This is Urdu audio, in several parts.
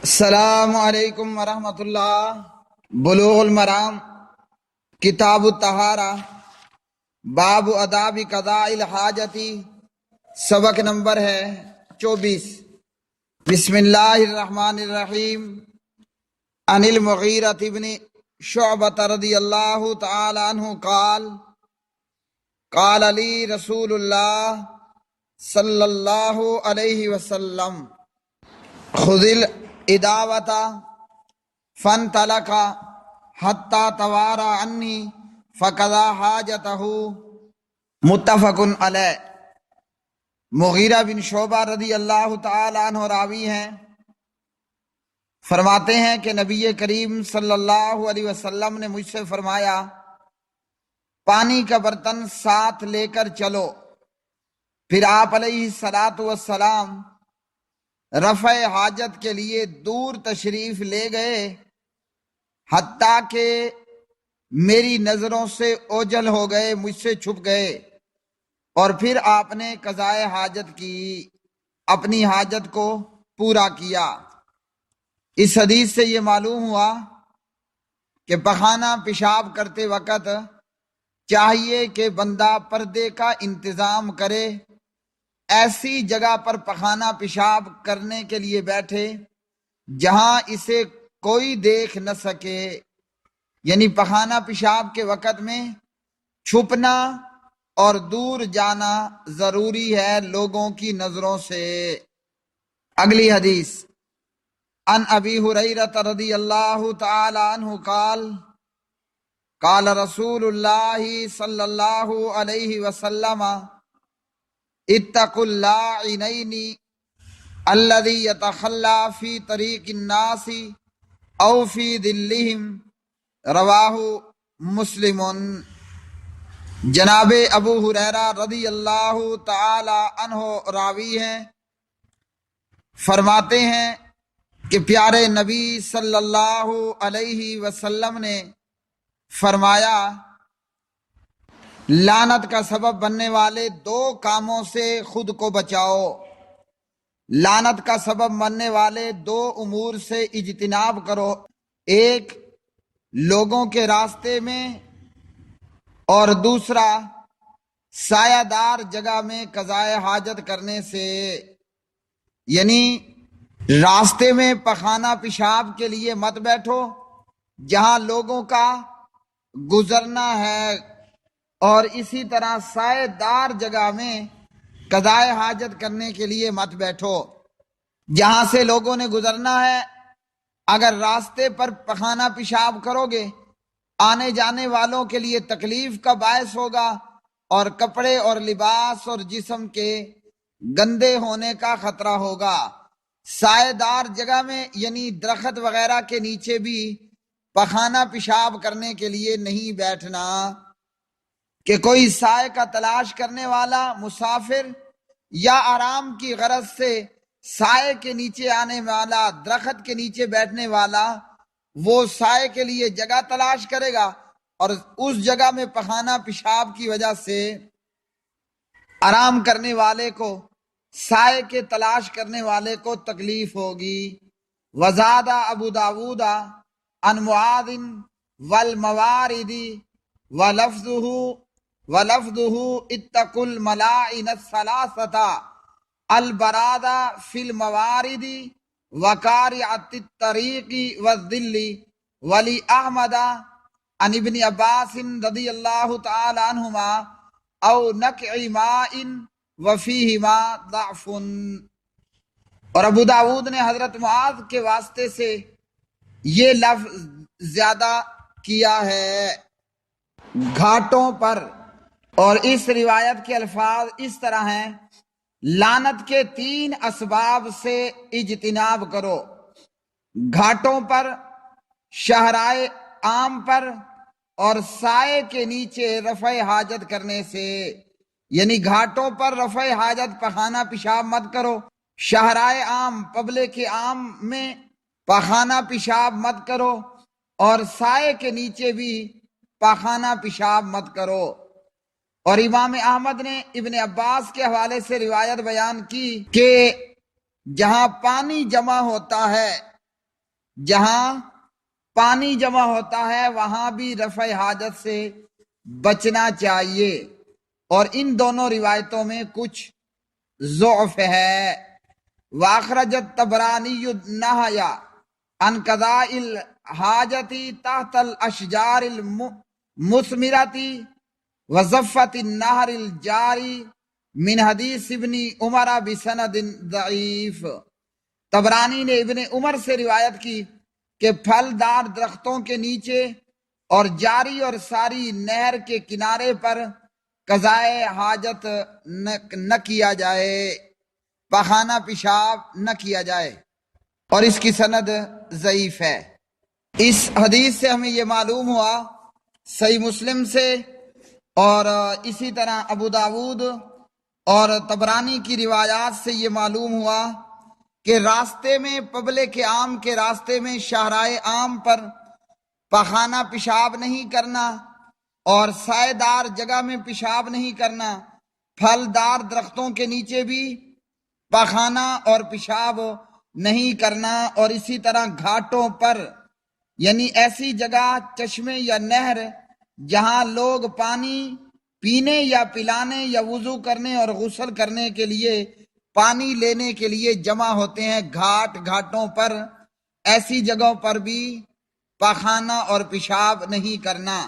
السلام علیکم ورحمۃ اللہ۔ بلوغ المرام، کتاب الطہارہ، باب آداب قضاء الحاجتی، سبق نمبر ہے 24۔ بسم اللہ الرحمن الرحیم۔ عن المغیرہ بن شعبۃ رضی اللہ تعالی عنہ قال قال لی رسول اللہ صلی اللہ علیہ وسلم خذ الاداوۃ فانطلق حتی توارى عنی فقضى حاجتہ، متفق علیہ۔ مغیرہ بن شعبہ رضی اللہ تعالی عنہ راوی ہیں، فرماتے ہیں کہ نبی کریم صلی اللہ علیہ وسلم نے مجھ سے فرمایا، پانی کا برتن ساتھ لے کر چلو۔ پھر آپ علیہ الصلاۃ والسلام رفع حاجت کے لیے دور تشریف لے گئے، حتیٰ کہ میری نظروں سے اوجھل ہو گئے، مجھ سے چھپ گئے، اور پھر آپ نے قضائے حاجت کی، اپنی حاجت کو پورا کیا۔ اس حدیث سے یہ معلوم ہوا کہ پخانہ پیشاب کرتے وقت چاہیے کہ بندہ پردے کا انتظام کرے، ایسی جگہ پر پخانہ پیشاب کرنے کے لیے بیٹھے جہاں اسے کوئی دیکھ نہ سکے، یعنی پخانہ پیشاب کے وقت میں چھپنا اور دور جانا ضروری ہے لوگوں کی نظروں سے۔ اگلی حدیث، عن ابی ہریرہ رضی اللہ تعالی عنہ قال قال رسول اللہ صلی اللہ علیہ وسلم اتقوا اللاعنین الذی یتخلی فی طریق الناس او فی ظلہم، رواہ مسلم۔ جناب ابو ہریرہ رضی اللہ تعالی عنہ راوی ہیں، فرماتے ہیں کہ پیارے نبی صلی اللہ علیہ وسلم نے فرمایا، لعنت کا سبب بننے والے دو کاموں سے خود کو بچاؤ۔ لعنت کا سبب بننے والے دو امور سے اجتناب کرو، ایک لوگوں کے راستے میں اور دوسرا سایہ دار جگہ میں قضائے حاجت کرنے سے، یعنی راستے میں پخانہ پیشاب کے لیے مت بیٹھو جہاں لوگوں کا گزرنا ہے، اور اسی طرح سایہ دار جگہ میں قضائے حاجت کرنے کے لیے مت بیٹھو جہاں سے لوگوں نے گزرنا ہے۔ اگر راستے پر پخانہ پیشاب کرو گے آنے جانے والوں کے لیے تکلیف کا باعث ہوگا، اور کپڑے اور لباس اور جسم کے گندے ہونے کا خطرہ ہوگا۔ سایہ دار جگہ میں یعنی درخت وغیرہ کے نیچے بھی پخانہ پیشاب کرنے کے لیے نہیں بیٹھنا، کہ کوئی سائے کا تلاش کرنے والا مسافر یا آرام کی غرض سے سائے کے نیچے آنے والا، درخت کے نیچے بیٹھنے والا، وہ سائے کے لیے جگہ تلاش کرے گا، اور اس جگہ میں پخانہ پیشاب کی وجہ سے آرام کرنے والے کو، سائے کے تلاش کرنے والے کو تکلیف ہوگی۔ وزادہ ابو داود عن معاذ والموارد ولفظه اتقوا الملاعن الثلاثة البراد في الموارد وقارعة الطريق والظل، ولی احمد عن ابن عباس رضی اللہ تعالی عنہما او نقع ماء وفیہما ضعف۔ اور ابو داود نے حضرت معاذ کے واسطے سے یہ لفظ زیادہ کیا ہے، گھاٹوں پر، اور اس روایت کے الفاظ اس طرح ہیں، لعنت کے 3 اسباب سے اجتناب کرو، گھاٹوں پر، شہرائے عام پر، اور سائے کے نیچے رفع حاجت کرنے سے، یعنی گھاٹوں پر رفع حاجت پخانہ پیشاب مت کرو، شہرائے عام پبلک عام میں پخانہ پیشاب مت کرو، اور سائے کے نیچے بھی پخانہ پیشاب مت کرو۔ اور امام احمد نے ابن عباس کے حوالے سے روایت بیان کی کہ جہاں پانی جمع ہوتا ہے جہاں پانی جمع ہوتا ہے وہاں بھی رفع حاجت سے بچنا چاہیے، اور ان دونوں روایتوں میں کچھ ضعف ہے۔ واخرج الطبرانی النہی عن قضاء الحاجت تحت الاشجار المثمرۃ وضفۃ النہر الجاری من حدیث ابن عمر بسند ضعیف۔ طبرانی نے ابن عمر سے روایت کی کہ پھلدار درختوں کے نیچے اور جاری اور ساری نہر کے کنارے پر قضائے حاجت نہ کیا جائے، پخانہ پیشاب نہ کیا جائے، اور اس کی سند ضعیف ہے۔ اس حدیث سے ہمیں یہ معلوم ہوا، صحیح مسلم سے اور اسی طرح ابو داود اور طبرانی کی روایات سے یہ معلوم ہوا کہ راستے میں، پبلک عام کے راستے میں، شاہراہ عام پر پخانہ پیشاب نہیں کرنا، اور سائے دار جگہ میں پیشاب نہیں کرنا، پھلدار درختوں کے نیچے بھی پخانہ اور پیشاب نہیں کرنا، اور اسی طرح گھاٹوں پر، یعنی ایسی جگہ، چشمے یا نہر جہاں لوگ پانی پینے یا پلانے یا وضو کرنے اور غسل کرنے کے لیے پانی لینے کے لیے جمع ہوتے ہیں، گھاٹوں پر، ایسی جگہوں پر بھی پاخانہ اور پیشاب نہیں کرنا۔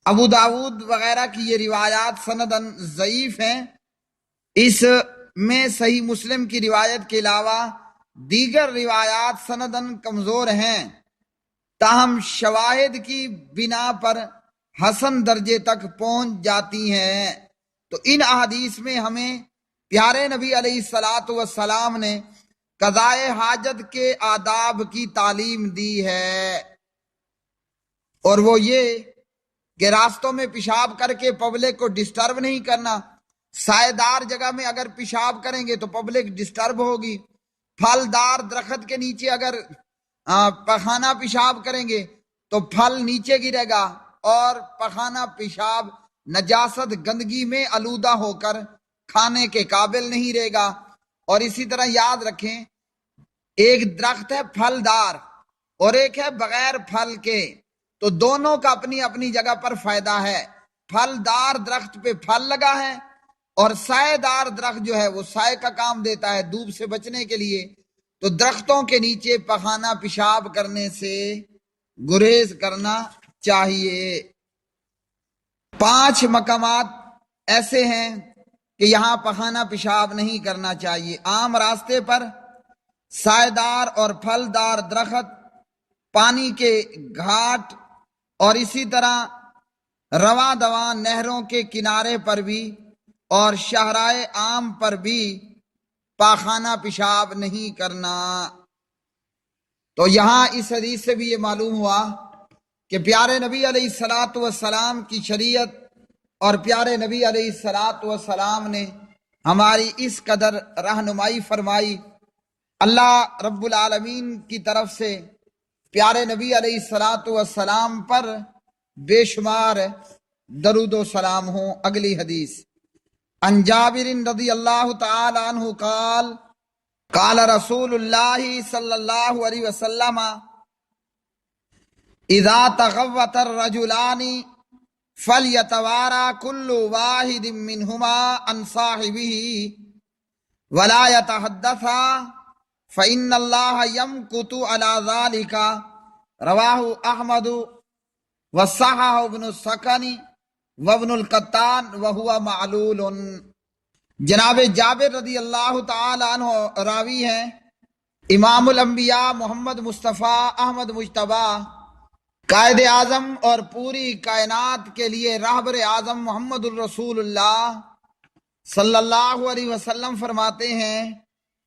ابو داود وغیرہ کی یہ روایات سندن ضعیف ہیں، اس میں صحیح مسلم کی روایت کے علاوہ دیگر روایات سندن کمزور ہیں، تاہم شواہد کی بنا پر حسن درجے تک پہنچ جاتی ہیں۔ تو ان احادیث میں ہمیں پیارے نبی علیہ الصلاۃ والسلام نے قضائے حاجت کے آداب کی تعلیم دی ہے، اور وہ یہ کہ راستوں میں پیشاب کر کے پبلک کو ڈسٹرب نہیں کرنا۔ سائے دار جگہ میں اگر پیشاب کریں گے تو پبلک ڈسٹرب ہوگی، پھلدار درخت کے نیچے اگر پخانہ پیشاب کریں گے تو پھل نیچے گرے گا، اور پخانہ پیشاب نجاست گندگی میں آلودہ ہو کر کھانے کے قابل نہیں رہے گا۔ اور اسی طرح یاد رکھیں، ایک درخت ہے پھلدار اور ایک ہے بغیر پھل کے، تو دونوں کا اپنی اپنی جگہ پر فائدہ ہے۔ پھلدار درخت پہ پھل لگا ہے، اور سائے دار درخت جو ہے وہ سائے کا کام دیتا ہے دھوپ سے بچنے کے لیے، تو درختوں کے نیچے پخانہ پیشاب کرنے سے گریز کرنا چاہیے۔ 5 مقامات ایسے ہیں کہ یہاں پخانہ پیشاب نہیں کرنا چاہیے: عام راستے پر، سائے دار اور پھلدار درخت، پانی کے گھاٹ، اور اسی طرح رواں دواں نہروں کے کنارے پر بھی، اور شاہراہ عام پر بھی پاخانہ پیشاب نہیں کرنا۔ تو یہاں اس حدیث سے بھی یہ معلوم ہوا کہ پیارے نبی علیہ الصلاۃ والسلام کی شریعت اور پیارے نبی علیہ الصلاۃ والسلام نے ہماری اس قدر رہنمائی فرمائی۔ اللہ رب العالمین کی طرف سے پیارے نبی علیہ الصلاۃ والسلام پر بے شمار درود و سلام ہوں۔ اگلی حدیث، عن جابر رضی اللہ تعالی عنہ قال قال رسول اللہ صلی اللہ علیہ وسلم اذا تغوط الرجلان فلیتوارا کل واحد منہما عن صاحبہ ولا يتحدثا فإن اللہ یمکث علی ذلک، رواہ احمد وصححہ ابن السکن وابن القطان وہو معلول۔ جناب جابر رضی اللہ تعالی عنہ راوی ہیں، امام الانبیاء محمد مصطفیٰ احمد مجتبیٰ، قائد اعظم اور پوری کائنات کے لیے راہبر اعظم محمد الرسول اللہ صلی اللہ علیہ وسلم فرماتے ہیں،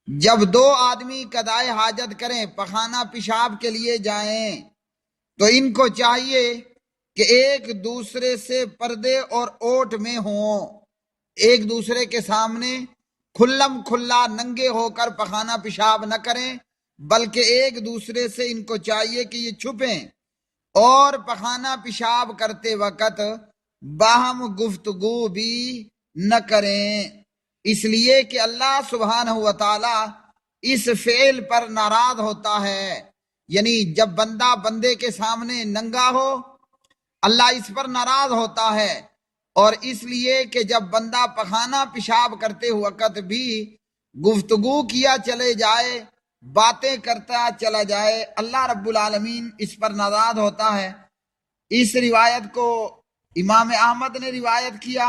جب 2 آدمی قضائے حاجت کریں، پخانہ پیشاب کے لیے جائیں، تو ان کو چاہیے کہ ایک دوسرے سے پردے اور اوٹ میں ہوں، ایک دوسرے کے سامنے کھلم کھلا ننگے ہو کر پخانہ پیشاب نہ کریں، بلکہ ایک دوسرے سے ان کو چاہیے کہ یہ چھپیں، اور پخانہ پیشاب کرتے وقت باہم گفتگو بھی نہ کریں، اس لیے کہ اللہ سبحانہ و تعالی اس فعل پر ناراض ہوتا ہے یعنی جب بندہ بندے کے سامنے ننگا ہو اللہ اس پر ناراض ہوتا ہے، اور اس لیے کہ جب بندہ پخانہ پیشاب کرتے وقت بھی گفتگو کیا چلے جائے، باتیں کرتا چلا جائے، اللہ رب العالمین اس پر ناراض ہوتا ہے۔ اس روایت کو امام احمد نے روایت کیا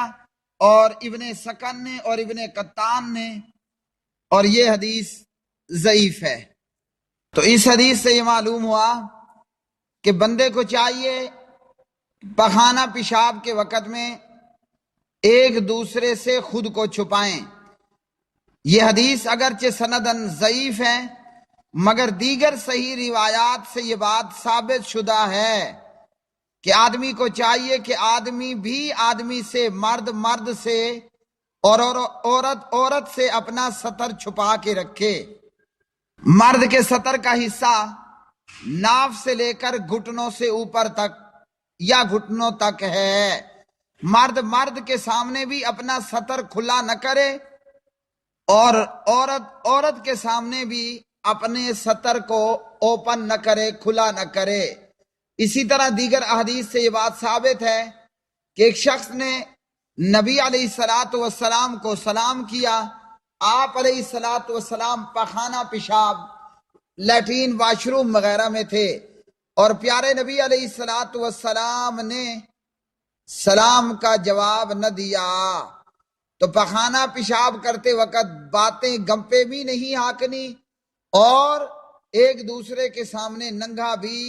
اور ابن سکن نے اور ابن قطان نے، اور یہ حدیث ضعیف ہے۔ تو اس حدیث سے یہ معلوم ہوا کہ بندے کو چاہیے پخانہ پیشاب کے وقت میں ایک دوسرے سے خود کو چھپائیں۔ یہ حدیث اگرچہ سندن ضعیف ہے مگر دیگر صحیح روایات سے یہ بات ثابت شدہ ہے کہ آدمی کو چاہیے کہ آدمی بھی آدمی سے، مرد مرد سے اور عورت سے اپنا سطر چھپا کے رکھے۔ مرد کے سطر کا حصہ ناف سے لے کر گھٹنوں سے اوپر تک یا گھٹنوں تک ہے۔ مرد مرد کے سامنے بھی اپنا سطر کھلا نہ کرے اور عورت کے سامنے بھی اپنے سطر کو اوپن نہ کرے، کھلا نہ کرے۔ اسی طرح دیگر احادیث سے یہ بات ثابت ہے کہ ایک شخص نے نبی علیہ الصلاۃ والسلام کو سلام کیا، آپ علیہ الصلاۃ والسلام پخانہ پیشاب، لیٹرین، واش روم وغیرہ میں تھے، اور پیارے نبی علیہ الصلاۃ والسلام نے سلام کا جواب نہ دیا۔ تو پخانہ پیشاب کرتے وقت باتیں گمپے بھی نہیں ہانکنی اور ایک دوسرے کے سامنے ننگا بھی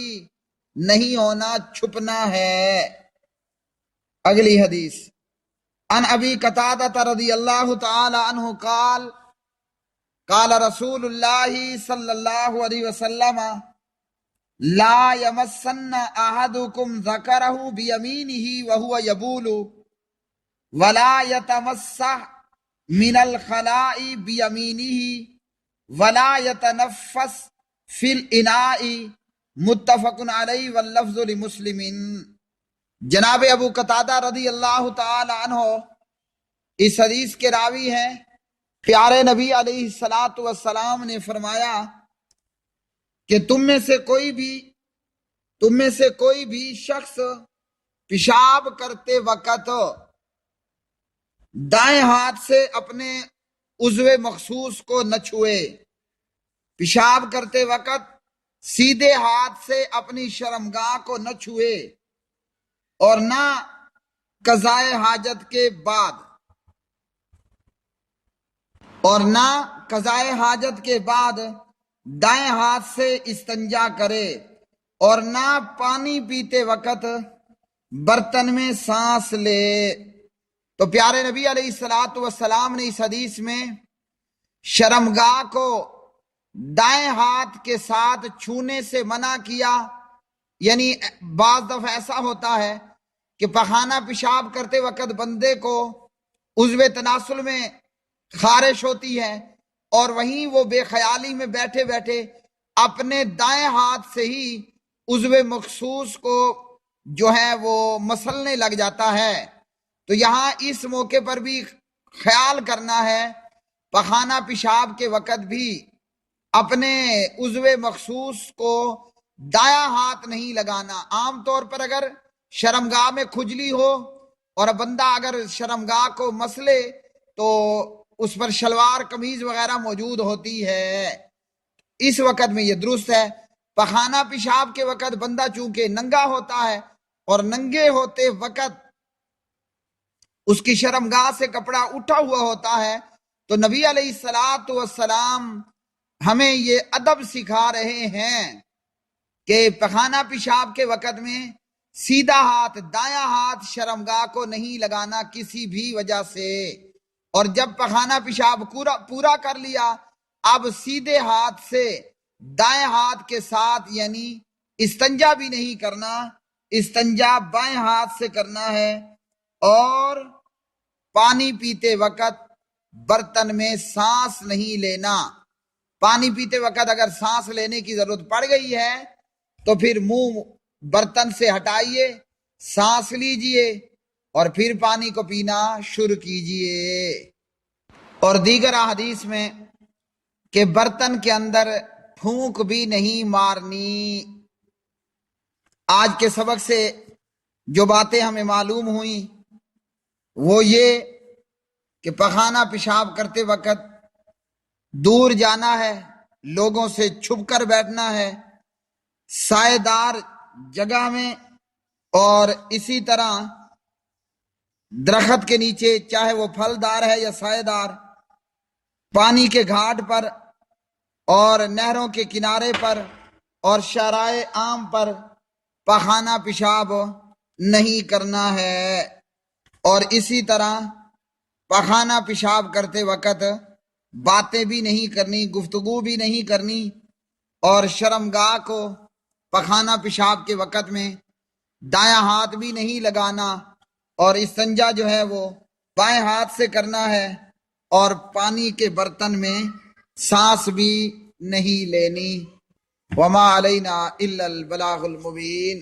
نہیں ہونا، چھپنا ہے۔ اگلی حدیث عن ابی قتادہ رضی اللہ تعالی عنہ قال قال رسول اللہ صلی اللہ علیہ وسلم لا یمسن احدکم ذکرہ بیمینہ وہو یبول ولا یتمسح من الخلاء بیمینہ ولا یتنفس فی الاناء، متفق علیہ واللفظ لمسلم۔ جناب ابو قتادہ رضی اللہ تعالی عنہ اس حدیث کے راوی ہیں۔ پیارے نبی علیہ الصلاۃ والسلام نے فرمایا کہ تم میں سے کوئی بھی شخص پیشاب کرتے وقت دائیں ہاتھ سے اپنے عضو مخصوص کو نہ چھوئے، پیشاب کرتے وقت سیدھے ہاتھ سے اپنی شرمگاہ کو نہ چھوئے، اور نہ قضائے حاجت کے بعد دائیں ہاتھ سے استنجا کرے، اور نہ پانی پیتے وقت برتن میں سانس لے۔ تو پیارے نبی علیہ الصلاۃ والسلام نے اس حدیث میں شرمگاہ کو دائیں ہاتھ کے ساتھ چھونے سے منع کیا۔ یعنی بعض دفعہ ایسا ہوتا ہے کہ پخانہ پیشاب کرتے وقت بندے کو عضو تناسل میں خارش ہوتی ہے اور وہیں وہ بے خیالی میں بیٹھے بیٹھے اپنے دائیں ہاتھ سے ہی عضو مخصوص کو جو ہے وہ مسلنے لگ جاتا ہے۔ تو یہاں اس موقع پر بھی خیال کرنا ہے، پخانہ پیشاب کے وقت بھی اپنے عضو مخصوص کو دایاں ہاتھ نہیں لگانا۔ عام طور پر اگر شرمگاہ میں کھجلی ہو اور بندہ اگر شرمگاہ کو مسلے تو اس پر شلوار قمیض وغیرہ موجود ہوتی ہے، اس وقت میں یہ درست ہے۔ پخانہ پیشاب کے وقت بندہ چونکہ ننگا ہوتا ہے اور ننگے ہوتے وقت اس کی شرمگاہ سے کپڑا اٹھا ہوا ہوتا ہے، تو نبی علیہ الصلاۃ والسلام ہمیں یہ ادب سکھا رہے ہیں کہ پخانہ پیشاب کے وقت میں سیدھا ہاتھ، دایاں ہاتھ شرمگاہ کو نہیں لگانا کسی بھی وجہ سے، اور جب پخانہ پیشاب پورا کر لیا اب سیدھے ہاتھ سے دائیں ہاتھ کے ساتھ یعنی استنجا بھی نہیں کرنا، استنجا بائیں ہاتھ سے کرنا ہے، اور پانی پیتے وقت برتن میں سانس نہیں لینا۔ پانی پیتے وقت اگر سانس لینے کی ضرورت پڑ گئی ہے تو پھر منہ برتن سے ہٹائیے، سانس لیجئے اور پھر پانی کو پینا شروع کیجئے۔ اور دیگر احادیث میں کہ برتن کے اندر پھونک بھی نہیں مارنی۔ آج کے سبق سے جو باتیں ہمیں معلوم ہوئیں وہ یہ کہ پخانہ پیشاب کرتے وقت دور جانا ہے، لوگوں سے چھپ کر بیٹھنا ہے، سائے دار جگہ میں، اور اسی طرح درخت کے نیچے، چاہے وہ پھلدار ہے یا سائے دار، پانی کے گھاٹ پر اور نہروں کے کنارے پر اور شارع عام پر پخانہ پیشاب نہیں کرنا ہے۔ اور اسی طرح پخانہ پیشاب کرتے وقت باتیں بھی نہیں کرنی، گفتگو بھی نہیں کرنی، اور شرمگاہ کو پخانہ پیشاب کے وقت میں دایاں ہاتھ بھی نہیں لگانا، اور استنجا جو ہے وہ بائیں ہاتھ سے کرنا ہے، اور پانی کے برتن میں سانس بھی نہیں لینی۔ وما علینا الا البلاغ المبین۔